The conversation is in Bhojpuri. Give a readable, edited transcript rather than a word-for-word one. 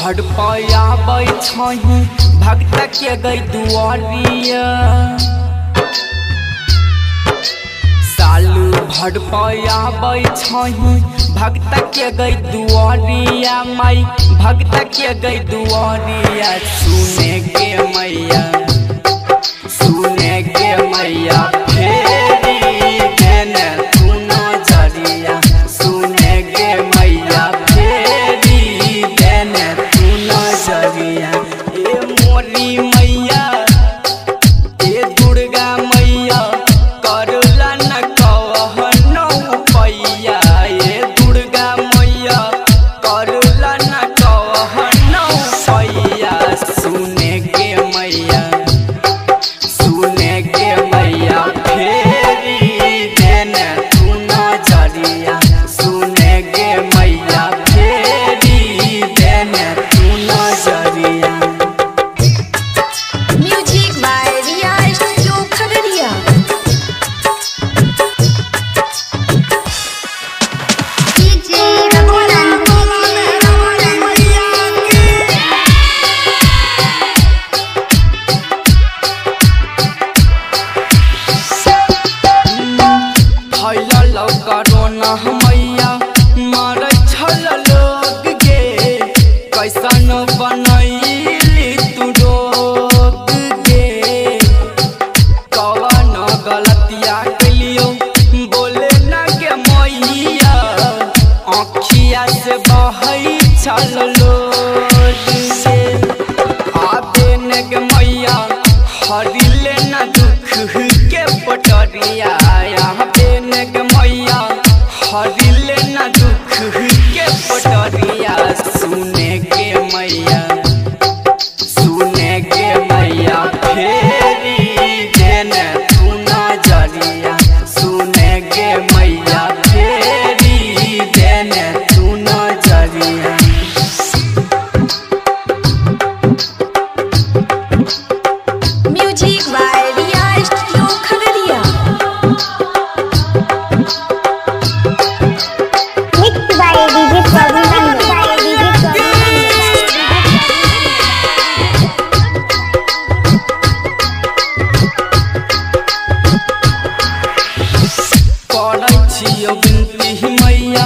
घर पर आबै छही भक्त के गई दुआरिया। सालू भर पर आबै छही भक्त के गई दुआरिया। माई भक्त के गई दुआरिया। सुने के मैया सुने के मैया फेरी देने तू नजरिया। सुने के मैया फेरी देने तू नजरिया। ए मोरी मैया ए दुर्गा मैया करला न कहनो पैया। ए दुर्गा मैया करला न कहनो पैया। सुने के मैया सुने के मैया फेरी देने तू नजरिया। सुने के मैया फेरी देने तू नजरिया। Music by Riya studio Khagaria. DJ फैलल कोरोना मैया मारै छल लोग गे। कैसन बनैली तू रोग गे। कवन गलतिया कलियो बोले न के मैया। आँखिया से बहै छल लोग गे। आबे न के मैया हरिले न दुख के पटरिया। मैया हरिले न दुख के पटरिया। सुने के मैया सुने के मैया फेरी देने तू नजरिया। सुने के मैया फेरी देने तू नजरिया। Music by Riya studio Khagaria. करै छियो बिनती मैया